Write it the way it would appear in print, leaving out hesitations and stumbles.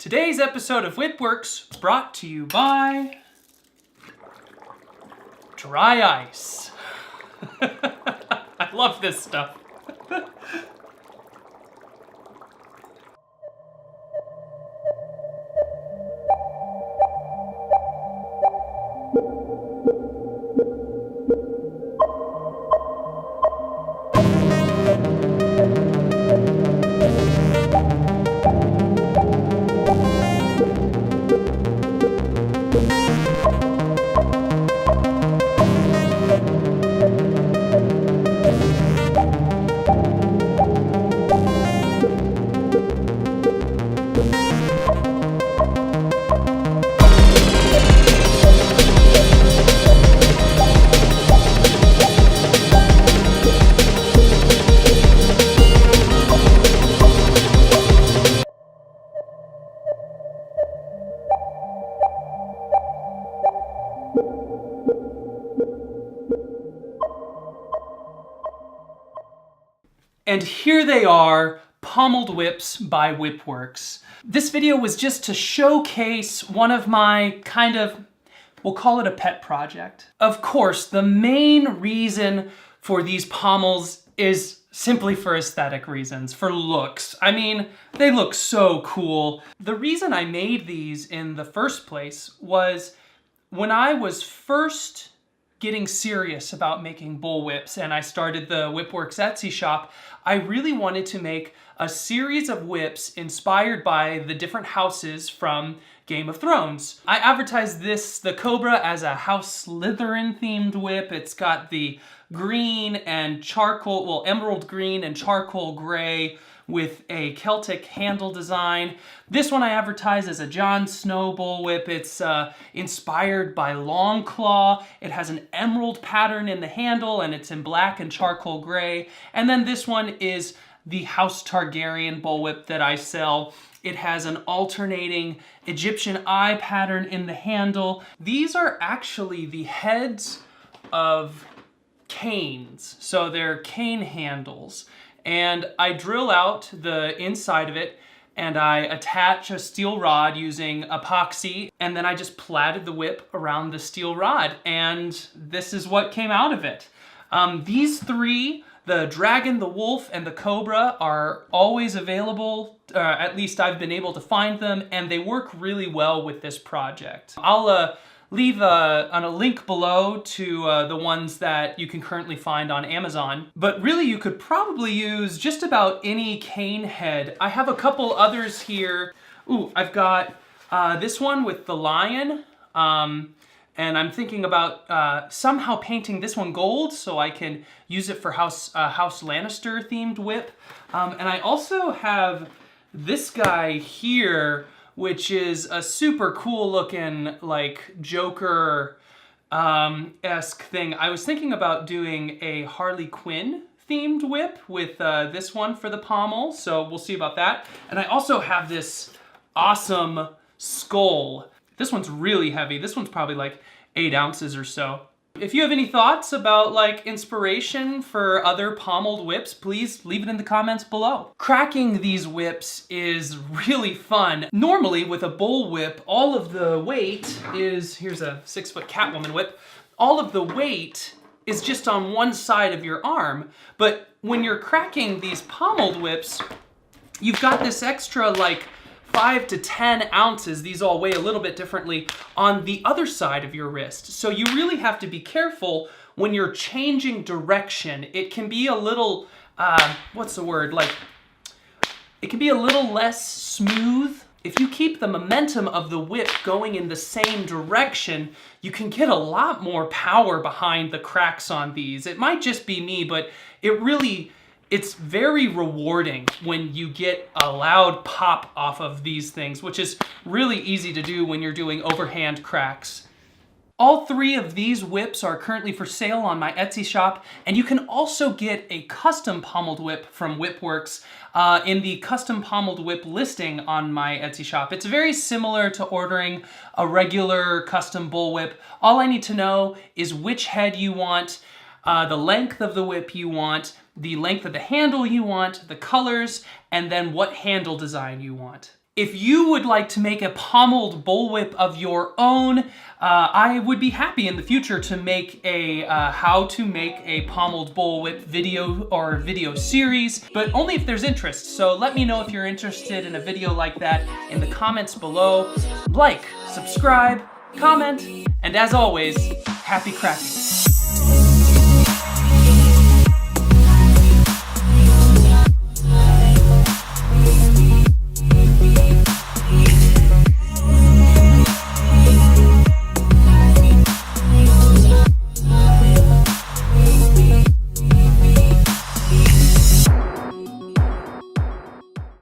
Today's episode of WhipWorks is brought to you by dry ice. I love this stuff. And here they are, pommeled whips by WhipWorks. This video was just to showcase one of my we'll call it a pet project. Of course, the main reason for these pommels is simply for aesthetic reasons, for looks. I mean, they look so cool. The reason I made these in the first place was when I was first getting serious about making bullwhips and I started the WhipWorks Etsy shop, I really wanted to make a series of whips inspired by the different houses from Game of Thrones. I advertised the Cobra, as a House Slytherin themed whip. It's got the green and charcoal, well, emerald green and charcoal gray with a Celtic handle design. This one I advertise as a Jon Snow bullwhip. It's inspired by Longclaw. It has an emerald pattern in the handle and it's in black and charcoal gray. And then this one is the House Targaryen bullwhip that I sell. It has an alternating Egyptian eye pattern in the handle. These are actually the heads of canes. So they're cane handles. And I drill out the inside of it and I attach a steel rod using epoxy, and then I just platted the whip around the steel rod, and this is what came out of it. These three, the dragon, the wolf, and the cobra, are always available. At least I've been able to find them, and they work really well with this project. I'll leave a link below to the ones that you can currently find on Amazon. But really, you could probably use just about any cane head. I have a couple others here. Ooh, I've got this one with the lion. And I'm thinking about somehow painting this one gold so I can use it for House Lannister themed whip. And I also have this guy here, which is a super cool looking, like, Joker-esque thing. I was thinking about doing a Harley Quinn themed whip with this one for the pommel, so we'll see about that. And I also have this awesome skull. This one's really heavy. This one's probably like 8 ounces or so. If you have any thoughts about like inspiration for other pommeled whips, please leave it in the comments below. Cracking these whips is really fun. Normally with a bull whip, all of the weight is, here's a 6-foot Catwoman whip, all of the weight is just on one side of your arm. But when you're cracking these pommeled whips, you've got this extra like 5 to 10 ounces, these all weigh a little bit differently, on the other side of your wrist. So you really have to be careful when you're changing direction. It can be a little, what's the word? Like, it can be a little less smooth. If you keep the momentum of the whip going in the same direction, you can get a lot more power behind the cracks on these. It might just be me, but it's very rewarding when you get a loud pop off of these things, which is really easy to do when you're doing overhand cracks. All 3 of these whips are currently for sale on my Etsy shop, and you can also get a custom pommeled whip from WhipWorks in the custom pommeled whip listing on my Etsy shop. It's very similar to ordering a regular custom bullwhip. All I need to know is which head you want, the length of the whip you want, the length of the handle you want, the colors, and then what handle design you want. If you would like to make a pommeled bullwhip of your own, I would be happy in the future to make a how to make a pommeled bullwhip video or video series, but only if there's interest. So let me know if you're interested in a video like that in the comments below. Like, subscribe, comment, and as always, happy crafting.